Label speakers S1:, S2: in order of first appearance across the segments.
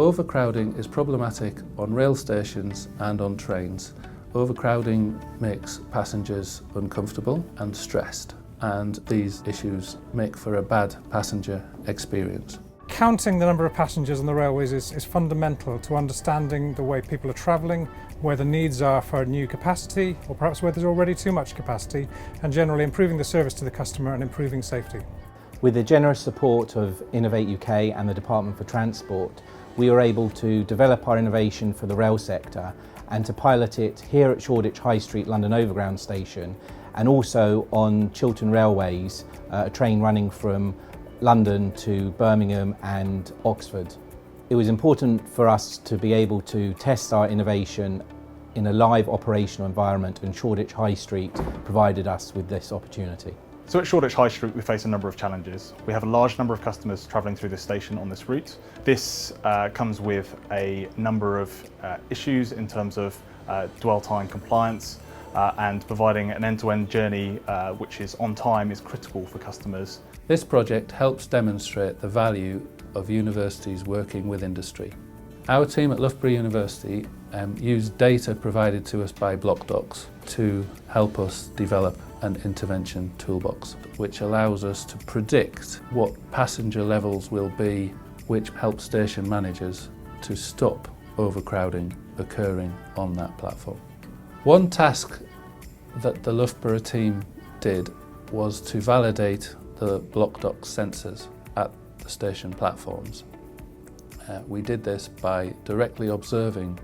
S1: Overcrowding is problematic on rail stations and on trains. Overcrowding makes passengers uncomfortable and stressed, and these issues make for a bad passenger experience.
S2: Counting the number of passengers on the railways is fundamental to understanding the way people are travelling, where the needs are for new capacity, or perhaps where there's already too much capacity, and generally improving the service to the customer and improving safety.
S3: With the generous support of Innovate UK and the Department for Transport, we were able to develop our innovation for the rail sector and to pilot it here at Shoreditch High Street London Overground Station, and also on Chiltern Railways, a train running from London to Birmingham and Oxford. It was important for us to be able to test our innovation in a live operational environment, and Shoreditch High Street provided us with this opportunity.
S4: So at Shoreditch High Street we face a number of challenges. We have a large number of customers travelling through this station on this route. This comes with a number of issues in terms of dwell time compliance, and providing an end-to-end journey which is on time is critical for customers.
S1: This project helps demonstrate the value of universities working with industry. Our team at Loughborough University used data provided to us by BlockDox to help us develop an intervention toolbox, which allows us to predict what passenger levels will be, which helps station managers to stop overcrowding occurring on that platform. One task that the Loughborough team did was to validate the BlockDox sensors at the station platforms. We did this by directly observing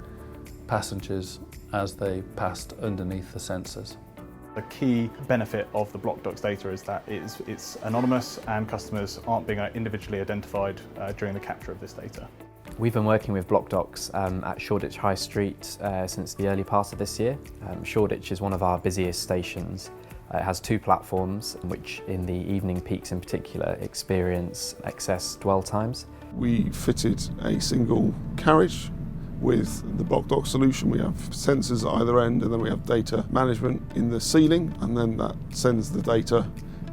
S1: passengers as they passed underneath the sensors.
S4: The key benefit of the BlockDox data is that it's anonymous and customers aren't being individually identified during the capture of this data.
S5: We've been working with BlockDox at Shoreditch High Street since the early part of this year. Shoreditch is one of our busiest stations. It has two platforms, which in the evening peaks in particular experience excess dwell times.
S6: We fitted a single carriage with the BlockDox solution. We have sensors at either end, and then we have data management in the ceiling, and then that sends the data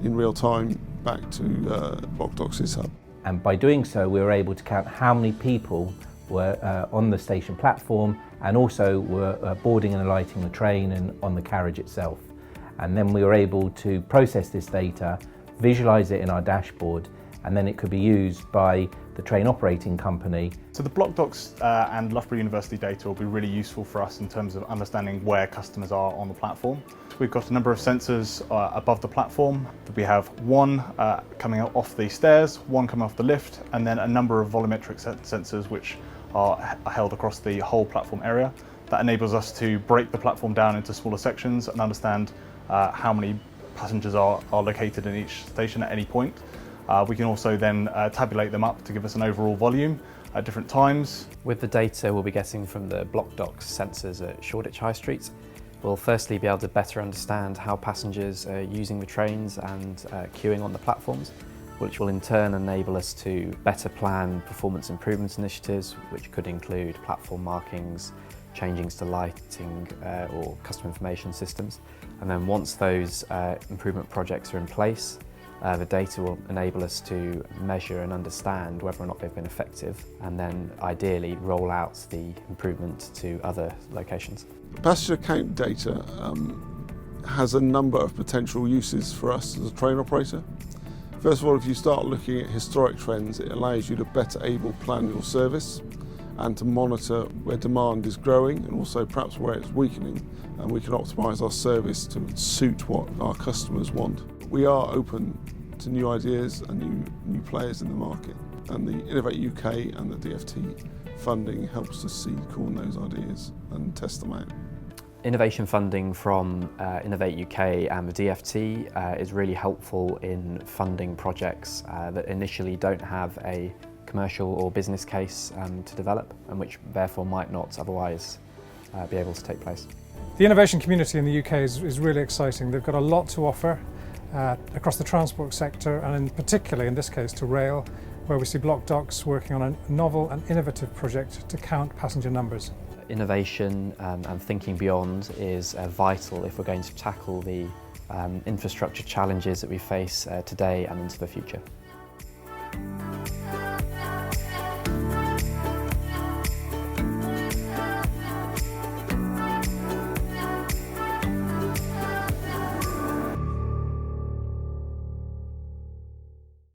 S6: in real time back to BlockDox's hub.
S3: And by doing so, we were able to count how many people were on the station platform, and also were boarding and alighting the train and on the carriage itself. And then we were able to process this data, visualise it in our dashboard, and then it could be used by the train operating company.
S4: So the BlockDox and Loughborough University data will be really useful for us in terms of understanding where customers are on the platform. We've got a number of sensors above the platform. We have one coming off the stairs, one coming off the lift, and then a number of volumetric sensors which are held across the whole platform area. That enables us to break the platform down into smaller sections and understand how many passengers are located in each station at any point. We can also then tabulate them up to give us an overall volume at different times.
S5: With the data we'll be getting from the BlockDox sensors at Shoreditch High Street, we'll firstly be able to better understand how passengers are using the trains and queuing on the platforms, which will in turn enable us to better plan performance improvement initiatives, which could include platform markings, changings to lighting or customer information systems. And then once those improvement projects are in place, the data will enable us to measure and understand whether or not they've been effective, and then ideally roll out the improvement to other locations.
S6: Passenger count data has a number of potential uses for us as a train operator. First of all, if you start looking at historic trends, it allows you to better able plan your service and to monitor where demand is growing and also perhaps where it's weakening, and we can optimise our service to suit what our customers want. We are open to new ideas and new players in the market, and the Innovate UK and the DFT funding helps us seed corn those ideas and test them out.
S5: Innovation funding from Innovate UK and the DFT is really helpful in funding projects that initially don't have a commercial or business case to develop, and which therefore might not otherwise be able to take place.
S2: The innovation community in the UK is really exciting. They've got a lot to offer across the transport sector, and in particular in this case to rail, where we see BlockDox working on a novel and innovative project to count passenger numbers.
S5: Innovation and thinking beyond is vital if we're going to tackle the infrastructure challenges that we face today and into the future.